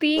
3